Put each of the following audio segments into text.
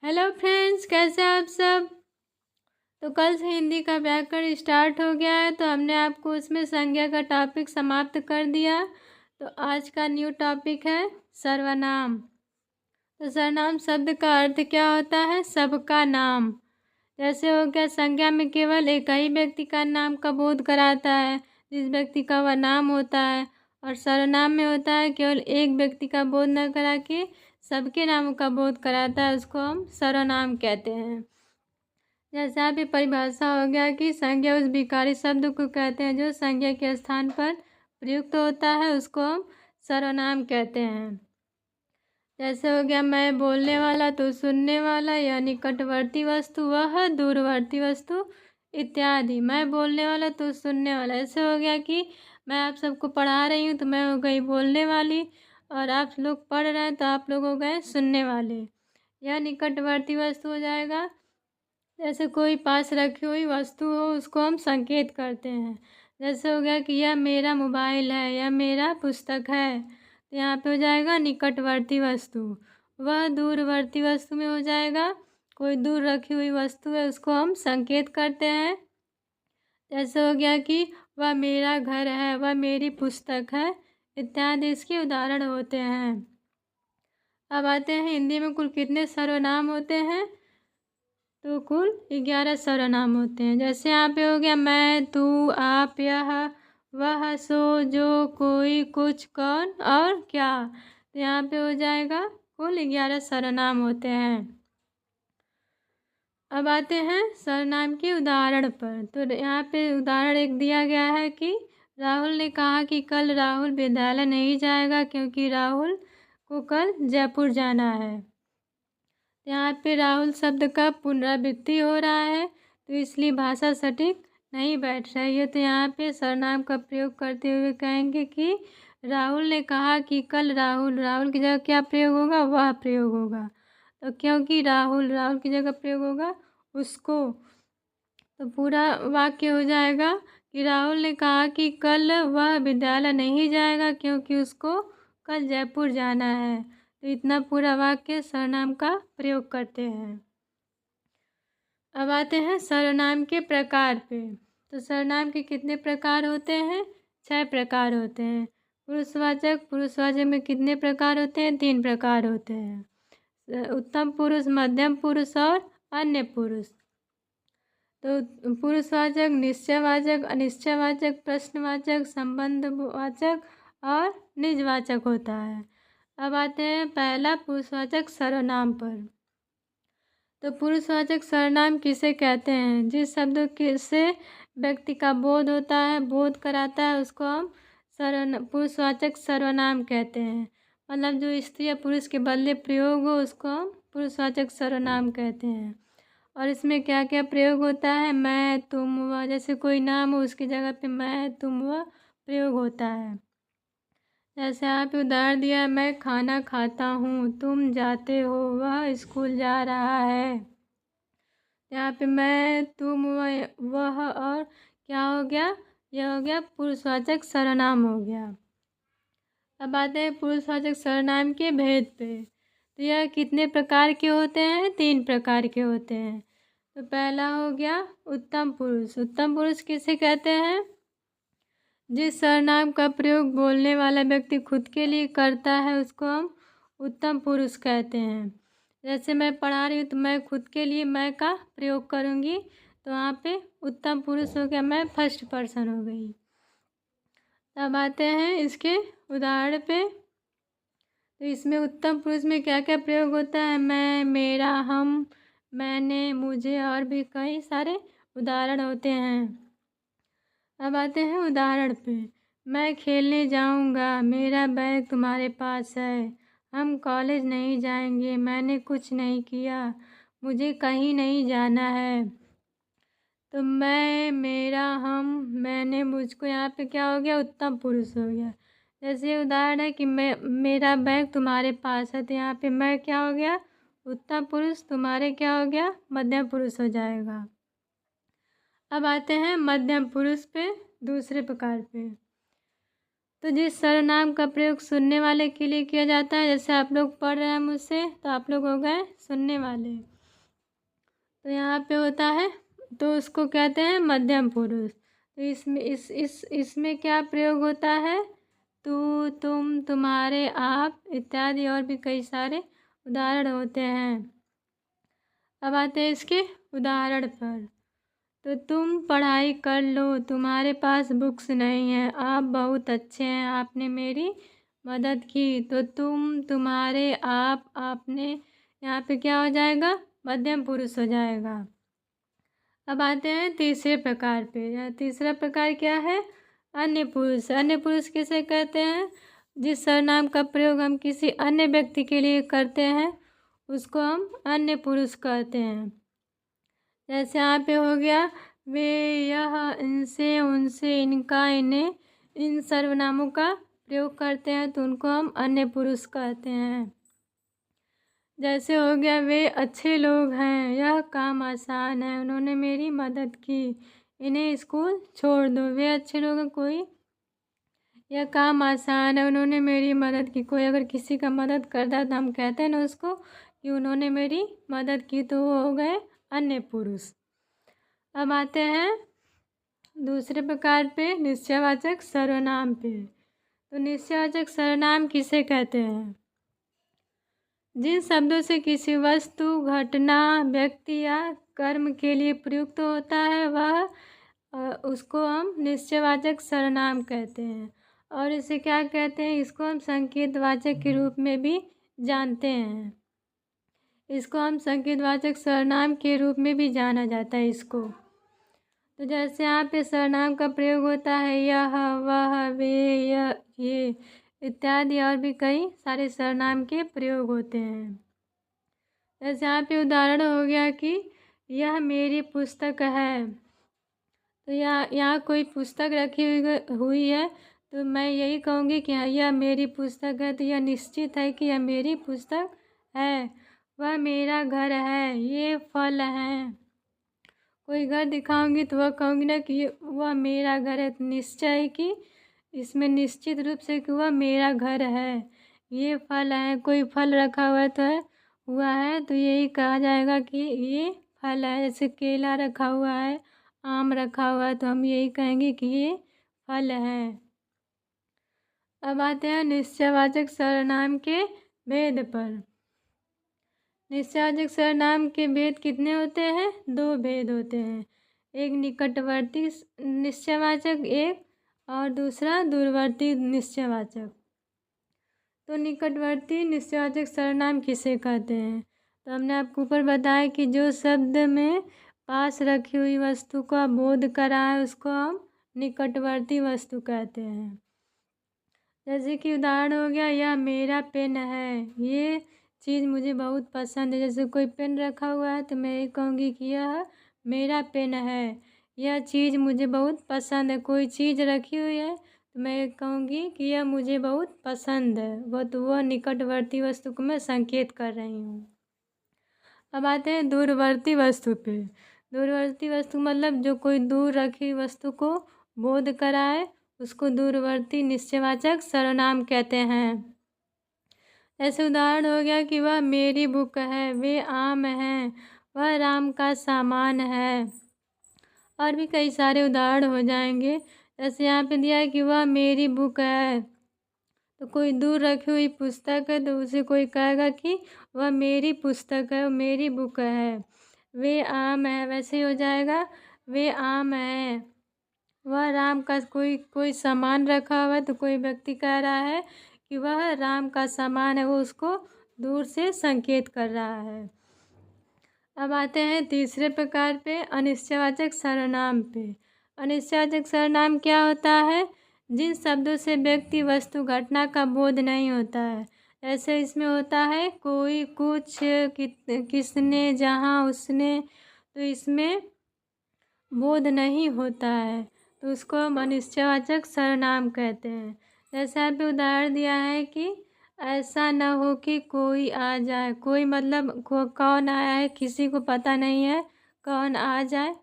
Hello friends, कैसे आप सब। तो कल से हिंदी का व्याकरण स्टार्ट हो गया है, तो हमने आपको उसमें संज्ञा का टॉपिक समाप्त कर दिया। तो आज का न्यू टॉपिक है सर्वनाम। तो सर्वनाम शब्द का अर्थ क्या होता है? सबका नाम। जैसे हो गया, संज्ञा में केवल एक ही व्यक्ति का नाम का बोध कराता है, जिस व्यक्ति का वह नाम होता है। और सर्वनाम में होता है केवल एक व्यक्ति का बोध न करा के सबके नामों का बोध कराता है, उसको हम सर्वनाम कहते हैं। जैसे यहाँ पे परिभाषा हो गया कि संज्ञा उस विकारी शब्द को कहते हैं जो संज्ञा के स्थान पर प्रयुक्त होता है, उसको हम सर्वनाम कहते हैं। जैसे हो गया, मैं बोलने वाला तो सुनने वाला, या निकटवर्ती वस्तु वह दूरवर्ती वस्तु इत्यादि। मैं बोलने वाला तो सुनने वाला। ऐसे हो गया कि मैं आप सबको पढ़ा रही हूँ तो मैं हो गई बोलने वाली, और आप लोग पढ़ रहे हैं तो आप लोग हो गए सुनने वाले। यह निकटवर्ती वस्तु हो जाएगा। जैसे कोई पास रखी हुई वस्तु हो, उसको हम संकेत करते हैं। जैसे हो गया कि यह मेरा मोबाइल है, यह मेरा पुस्तक है, तो यहाँ पे हो जाएगा निकटवर्ती वस्तु। वह दूरवर्ती वस्तु में हो जाएगा, कोई दूर रखी हुई वस्तु है, उसको हम संकेत करते हैं। जैसे हो गया कि वह मेरा घर है, वह मेरी पुस्तक है इत्यादि, इसके उदाहरण होते हैं। अब आते हैं हिंदी में कुल कितने सर्वनाम होते हैं। तो कुल 11 सर्वनाम होते हैं। जैसे यहाँ पे हो गया, मैं, तू, आप, यह, वह, सो, जो, कोई, कुछ, कौन और क्या। तो यहाँ पे हो जाएगा कुल 11 सर्वनाम होते हैं। अब आते हैं सर्वनाम के उदाहरण पर। तो यहाँ पे उदाहरण एक दिया गया है कि राहुल ने कहा कि कल राहुल विद्यालय नहीं जाएगा क्योंकि राहुल को कल जयपुर जाना है। यहाँ पे राहुल शब्द का पुनरावृत्ति हो रहा है, तो इसलिए भाषा सटीक नहीं बैठ रही है। तो यहाँ पे सर्वनाम का प्रयोग करते हुए कहेंगे कि राहुल ने कहा कि कल राहुल की जगह क्या प्रयोग होगा? वह प्रयोग होगा। तो क्योंकि राहुल की जगह प्रयोग होगा उसको, तो पूरा वाक्य हो जाएगा कि राहुल ने कहा कि कल वह विद्यालय नहीं जाएगा क्योंकि उसको कल जयपुर जाना है। तो इतना पूरा वाक्य सर्वनाम का प्रयोग करते हैं। अब आते हैं सर्वनाम के प्रकार पे। तो सर्वनाम के कितने प्रकार होते हैं? 6 प्रकार होते हैं। पुरुषवाचक में कितने प्रकार होते हैं? 3 प्रकार होते हैं। उत्तम पुरुष, मध्यम पुरुष और अन्य पुरुष। तो पुरुषवाचक, निश्चयवाचक, अनिश्चयवाचक, प्रश्नवाचक, संबंधवाचक और निजवाचक होता है। अब आते हैं पहला पुरुषवाचक सर्वनाम पर। तो पुरुषवाचक सर्वनाम किसे कहते हैं? जिस शब्द से व्यक्ति का बोध होता है, बोध कराता है, उसको हम पुरुषवाचक सर्वनाम कहते हैं। मतलब जो स्त्री या पुरुष के बदले प्रयोग हो, उसको हम पुरुषवाचक सर्वनाम कहते हैं। और इसमें क्या क्या प्रयोग होता है? मैं, तुम, वह। जैसे कोई नाम हो उसकी जगह पे मैं, तुम, वह प्रयोग होता है। जैसे यहाँ पे उदाहरण दिया है, मैं खाना खाता हूँ, तुम जाते हो, वह स्कूल जा रहा है। यहाँ पे मैं, तुम, वह और क्या हो गया? यह हो गया पुरुषवाचक सर्वनाम हो गया। अब आते हैं पुरुषवाचक सर्वनाम के भेद पे। तो यह कितने प्रकार के होते हैं? 3 प्रकार के होते हैं। तो पहला हो गया उत्तम पुरुष। उत्तम पुरुष किसे कहते हैं? जिस सर्वनाम का प्रयोग बोलने वाला व्यक्ति खुद के लिए करता है, उसको हम उत्तम पुरुष कहते हैं। जैसे मैं पढ़ा रही हूँ तो मैं खुद के लिए मैं का प्रयोग करूँगी, तो वहाँ पे उत्तम पुरुष हो गया, मैं फर्स्ट पर्सन हो गई। अब आते हैं इसके उदाहरण पे। तो इसमें उत्तम पुरुष में क्या क्या प्रयोग होता है? मैं, मेरा, हम, मैंने, मुझे और भी कई सारे उदाहरण होते हैं। अब आते हैं उदाहरण पे। मैं खेलने जाऊंगा, मेरा बैग तुम्हारे पास है, हम कॉलेज नहीं जाएंगे, मैंने कुछ नहीं किया, मुझे कहीं नहीं जाना है। तो मैं, मेरा, हम, मैंने, मुझको, यहाँ पे क्या हो गया? उत्तम पुरुष हो गया। जैसे उदाहरण है कि मेरा बैग तुम्हारे पास है, तो यहाँ पे मैं क्या हो गया? उत्तम पुरुष। तुम्हारे क्या हो गया? मध्यम पुरुष हो जाएगा। अब आते हैं मध्यम पुरुष पे, दूसरे प्रकार पे। तो जिस सर्वनाम का प्रयोग सुनने वाले के लिए किया जाता है, जैसे आप लोग पढ़ रहे हैं मुझसे, तो आप लोग हो गए सुनने वाले। तो यहाँ पे होता है, तो उसको कहते हैं मध्यम पुरुष। तो इसमें क्या प्रयोग होता है? तू, तुम, तुम्हारे, आप इत्यादि और भी कई सारे उदाहरण होते हैं। अब आते हैं इसके उदाहरण पर। तो तुम पढ़ाई कर लो, तुम्हारे पास बुक्स नहीं है, आप बहुत अच्छे हैं, आपने मेरी मदद की। तो तुम, तुम्हारे, आप, आपने, यहाँ पे क्या हो जाएगा? मध्यम पुरुष हो जाएगा। अब आते हैं तीसरे प्रकार पे। यह तीसरा प्रकार क्या है? अन्य पुरुष। अन्य पुरुष किसे कहते हैं? जिस सर्वनाम का प्रयोग हम किसी अन्य व्यक्ति के लिए करते हैं उसको हम अन्य पुरुष कहते हैं। जैसे यहाँ पे हो गया वे, यह, इनसे, उनसे, इनका, इन्हें, इन सर्वनामों का प्रयोग करते हैं तो उनको हम अन्य पुरुष कहते हैं। जैसे हो गया वे अच्छे लोग हैं, यह काम आसान है, उन्होंने मेरी मदद की, इन्हें स्कूल छोड़ दो। वे अच्छे लोग हैं, कोई, यह काम आसान है, उन्होंने मेरी मदद की। कोई अगर किसी का मदद करता है तो हम कहते हैं ना उसको कि उन्होंने मेरी मदद की, तो वो हो गए अन्य पुरुष। अब आते हैं दूसरे प्रकार पे, निश्चयवाचक सर्वनाम पे। तो निश्चयवाचक सर्वनाम किसे कहते हैं? जिन शब्दों से किसी वस्तु, घटना, व्यक्ति या कर्म के लिए प्रयुक्त होता है वह उसको हम निश्चयवाचक सर्वनाम कहते हैं। और इसे क्या कहते हैं? इसको हम संकेतवाचक के रूप में भी जानते हैं। इसको हम संकेतवाचक सर्वनाम के रूप में भी जाना जाता है इसको। तो जैसे यहाँ पे सर्वनाम का प्रयोग होता है यह, वह, वे, यह, ये इत्यादि और भी कई सारे सर्वनाम के प्रयोग होते हैं। जैसे यहाँ पे उदाहरण हो गया कि यह मेरी पुस्तक है। तो यहाँ कोई पुस्तक रखी हुई है तो मैं यही कहूँगी कि यह मेरी पुस्तक है। तो यह निश्चित है कि यह मेरी पुस्तक है। वह मेरा घर है, ये फल हैं। कोई घर दिखाऊंगी तो वह कहूँगी ना कि वह मेरा घर है। तो निश्चय है कि इसमें निश्चित रूप से कि वह मेरा घर है। ये फल है, कोई फल रखा हुआ है तो यही कहा जाएगा कि ये फल है। जैसे केला रखा हुआ है, आम रखा हुआ है तो हम यही कहेंगे कि ये फल है। अब आते हैं निश्चयवाचक सर्वनाम के भेद पर। निश्चयवाचक सर्वनाम के भेद कितने होते हैं? 2 भेद होते हैं। एक निकटवर्ती निश्चयवाचक, एक और दूसरा दूरवर्ती निश्चयवाचक। तो निकटवर्ती निश्चयवाचक सर्वनाम किसे कहते हैं? तो हमने आपको ऊपर बताया कि जो शब्द में पास रखी हुई वस्तु का बोध कराए उसको हम निकटवर्ती वस्तु कहते हैं। जैसे कि उदाहरण हो गया यह मेरा पेन है, ये चीज़ मुझे बहुत पसंद है। जैसे कोई पेन रखा हुआ है तो मैं ये कहूँगी कि यह मेरा पेन है, यह चीज़ मुझे बहुत पसंद है। कोई चीज़ रखी हुई है तो मैं ये कहूँगी कि यह मुझे बहुत पसंद है। वह निकटवर्ती वस्तु को मैं संकेत कर रही हूँ। अब आते हैं दूरवर्ती वस्तु पे। दूरवर्ती वस्तु मतलब जो कोई दूर रखी वस्तु को बोध कराए उसको दूरवर्ती निश्चयवाचक सर्वनाम कहते हैं। ऐसे उदाहरण हो गया कि वह मेरी बुक है, वे आम हैं, वह राम का सामान है। और भी कई सारे उदाहरण हो जाएंगे। जैसे यहाँ पे दिया है कि वह मेरी बुक है, तो कोई दूर रखी हुई पुस्तक है तो उसे कोई कहेगा कि वह मेरी पुस्तक है, वो मेरी बुक है। वे आम है, वैसे ही हो जाएगा वे आम है। वह राम का कोई सामान रखा हुआ है तो कोई व्यक्ति कह रहा है कि वह राम का सामान है, वो उसको दूर से संकेत कर रहा है। अब आते हैं तीसरे प्रकार पे, अनिश्चयवाचक सर्वनाम पे। अनिश्चयवाचक सर्वनाम क्या होता है? जिन शब्दों से व्यक्ति, वस्तु, घटना का बोध नहीं होता है। ऐसे इसमें होता है कोई, कुछ, किसने, जहाँ, उसने, तो इसमें बोध नहीं होता है तो उसको हम अनिश्चयवाचक सर्वनाम कहते हैं। जैसे यहाँ पे उदाहरण दिया है कि ऐसा न हो कि कोई आ जाए। कोई मतलब कौन आया है किसी को पता नहीं है, कौन आ जाए,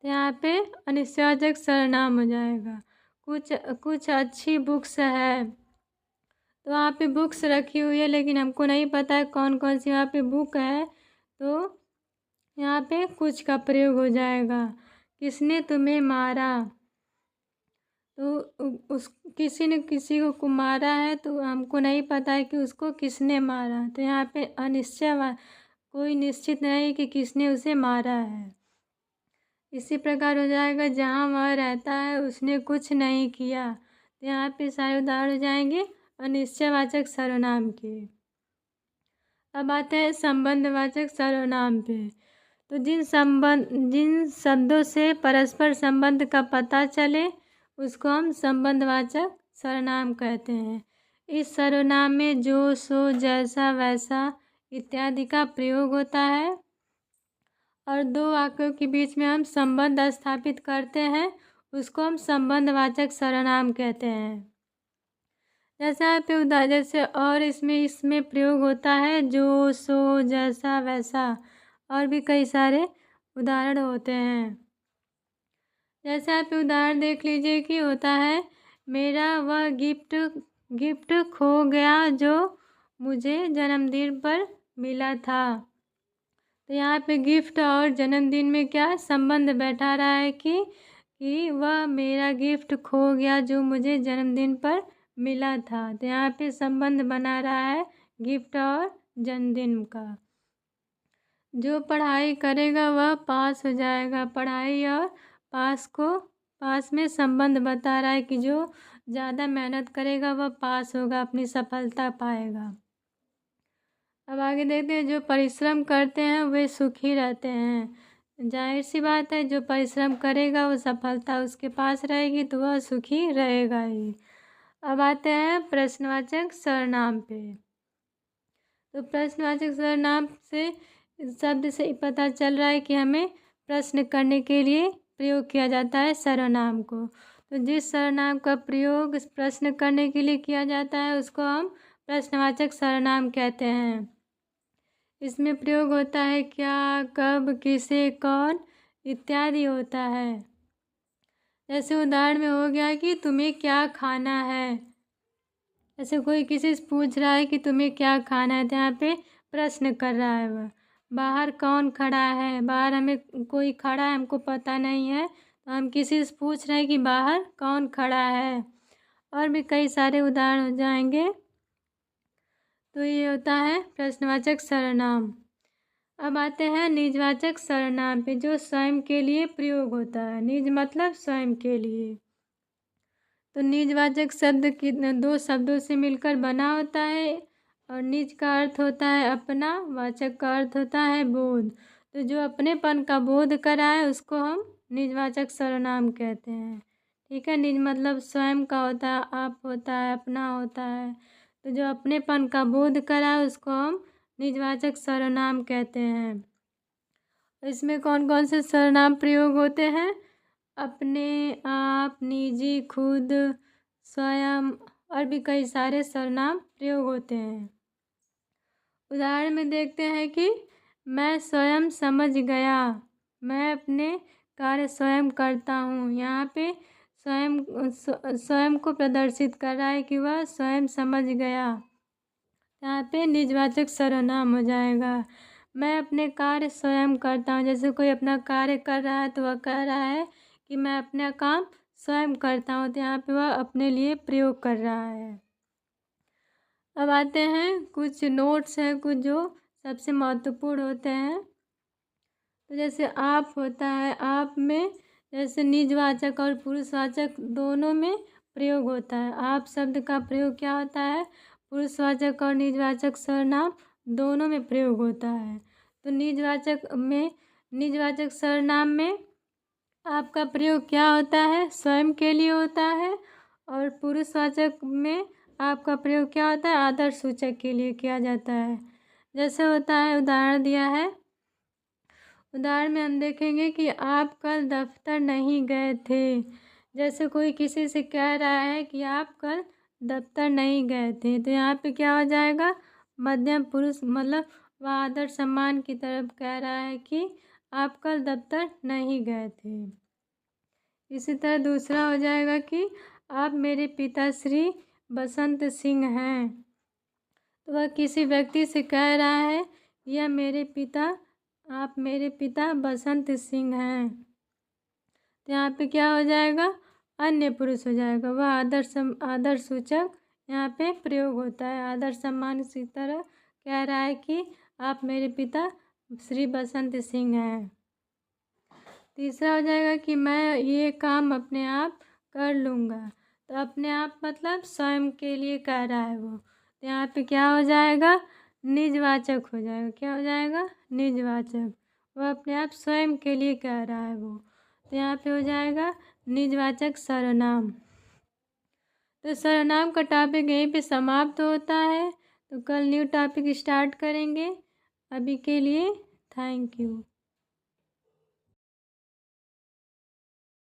तो यहाँ पे अनिश्चयवाचक सर्वनाम हो जाएगा। कुछ अच्छी बुक्स है, तो वहाँ पे बुक्स रखी हुई है लेकिन हमको नहीं पता है कौन कौन सी वहाँ पे बुक है, तो यहाँ पे कुछ का प्रयोग हो जाएगा। किसने तुम्हें मारा, तो उस किसी ने किसी को मारा है तो हमको नहीं पता है कि उसको किसने मारा, तो यहाँ पे अनिश्चय कोई निश्चित नहीं कि किसने उसे मारा है। इसी प्रकार हो जाएगा जहाँ वह रहता है उसने कुछ नहीं किया, तो यहाँ पे सारे उदाहरण हो जाएंगे अनिश्चयवाचक सर्वनाम के। अब आते हैं संबंधवाचक सर्वनाम पे। तो जिन शब्दों से परस्पर संबंध का पता चले उसको हम संबंधवाचक सर्वनाम कहते हैं। इस सर्वनाम में जो, सो, जैसा, वैसा इत्यादि का प्रयोग होता है और दो वाक्यों के बीच में हम संबंध स्थापित करते हैं, उसको हम संबंधवाचक सर्वनाम कहते हैं। जैसे यहाँ पे जैसे और इसमें प्रयोग होता है जो, सो, जैसा, वैसा, और भी कई सारे उदाहरण होते हैं। जैसे यहाँ पे उदाहरण देख लीजिए कि होता है मेरा वह गिफ्ट खो गया जो मुझे जन्मदिन पर मिला था। तो यहाँ पे गिफ्ट और जन्मदिन में क्या संबंध बैठा रहा है कि वह मेरा गिफ्ट खो गया जो मुझे जन्मदिन पर मिला था। तो यहाँ पे संबंध बना रहा है गिफ्ट और जन्मदिन का। जो पढ़ाई करेगा वह पास हो जाएगा। पढ़ाई और पास में संबंध बता रहा है कि जो ज़्यादा मेहनत करेगा वह पास होगा, अपनी सफलता पाएगा। अब आगे देखते हैं जो परिश्रम करते हैं वे सुखी रहते हैं। जाहिर सी बात है जो परिश्रम करेगा वो सफलता उसके पास रहेगी तो वह सुखी रहेगा ही। अब आते हैं प्रश्नवाचक सर्वनाम पे। तो प्रश्नवाचक सर्वनाम से शब्द से पता चल रहा है कि हमें प्रश्न करने के लिए प्रयोग किया जाता है सर्वनाम को। तो जिस सर्वनाम का प्रयोग प्रश्न करने के लिए किया जाता है उसको हम प्रश्नवाचक सर्वनाम कहते हैं। इसमें प्रयोग होता है क्या, कब, किसे, कौन इत्यादि होता है। जैसे उदाहरण में हो गया कि तुम्हें क्या खाना है। ऐसे कोई किसी से पूछ रहा है कि तुम्हें क्या खाना है, तो यहाँ पे प्रश्न कर रहा है वह। बाहर कौन खड़ा है, बाहर हमें कोई खड़ा है हमको पता नहीं है, तो हम किसी से पूछ रहे हैं कि बाहर कौन खड़ा है। और भी कई सारे उदाहरण हो जाएंगे। तो ये होता है प्रश्नवाचक सर्वनाम। अब आते हैं निजवाचक सर्वनाम पे जो स्वयं के लिए प्रयोग होता है। निज मतलब स्वयं के लिए। तो निजवाचक शब्द दो शब्दों से मिलकर बना होता है और निज का अर्थ होता है अपना, वाचक का अर्थ होता है बोध। तो जो अपनेपन का बोध कराए उसको हम निजवाचक सर्वनाम कहते हैं। ठीक है, निज मतलब स्वयं का होता है, आप होता है, अपना होता है। तो जो अपनेपन का बोध कराए उसको हम निजवाचक सर्वनाम कहते हैं। इसमें कौन कौन से सर्वनाम प्रयोग होते हैं? अपने, आप, निजी, खुद, स्वयं और भी कई सारे सर्वनाम प्रयोग होते हैं। उदाहरण में देखते हैं कि मैं स्वयं समझ गया, मैं अपने कार्य स्वयं करता हूँ। यहाँ पे स्वयं को प्रदर्शित कर रहा है कि वह स्वयं समझ गया। यहाँ पे निजवाचक सर्वनाम हो जाएगा। मैं अपने कार्य स्वयं करता हूँ। जैसे कोई अपना कार्य कर रहा है तो वह कह रहा है कि मैं अपना काम स्वयं करता हूँ, तो यहाँ पे वह अपने लिए प्रयोग कर रहा है। अब आते हैं कुछ नोट्स हैं कुछ जो सबसे महत्वपूर्ण होते हैं। तो जैसे आप होता है, आप में जैसे निजवाचक और पुरुषवाचक दोनों में प्रयोग होता है। आप शब्द का प्रयोग क्या होता है? पुरुषवाचक और निजवाचक सर्वनाम दोनों में प्रयोग होता है। तो निजवाचक सर्वनाम में आपका प्रयोग क्या होता है? स्वयं के लिए होता है। और पुरुषवाचक में आपका प्रयोग क्या होता है? आदर्श सूचक के लिए किया जाता है। जैसे होता है, उदाहरण दिया है। उदाहरण में हम देखेंगे कि आप कल दफ्तर नहीं गए थे। जैसे कोई किसी से कह रहा है कि आप कल दफ्तर नहीं गए थे, तो यहाँ पे क्या हो जाएगा? मध्यम पुरुष मतलब वह आदर सम्मान की तरफ कह रहा है कि आप कल दफ्तर नहीं गए थे। इसी तरह दूसरा हो जाएगा कि आप मेरे पिता श्री बसंत सिंह हैं। तो वह किसी व्यक्ति से कह रहा है यह मेरे पिता आप मेरे पिता बसंत सिंह हैं। तो यहाँ पे क्या हो जाएगा, अन्य पुरुष हो जाएगा। वह आदर सूचक यहाँ पे प्रयोग होता है। आदर सम्मान इसी तरह कह रहा है कि आप मेरे पिता श्री बसंत सिंह हैं। तीसरा हो जाएगा कि मैं ये काम अपने आप कर लूँगा। तो अपने आप मतलब स्वयं के लिए कह रहा है वो। तो यहाँ पे क्या हो जाएगा, निजवाचक हो जाएगा। क्या हो जाएगा, निजवाचक। वो अपने आप स्वयं के लिए कह रहा है वो। तो यहाँ पे हो जाएगा निजवाचक सर्वनाम। तो सर्वनाम का टॉपिक यहीं पे समाप्त होता है। तो कल न्यू टॉपिक स्टार्ट करेंगे। अभी के लिए थैंक यू।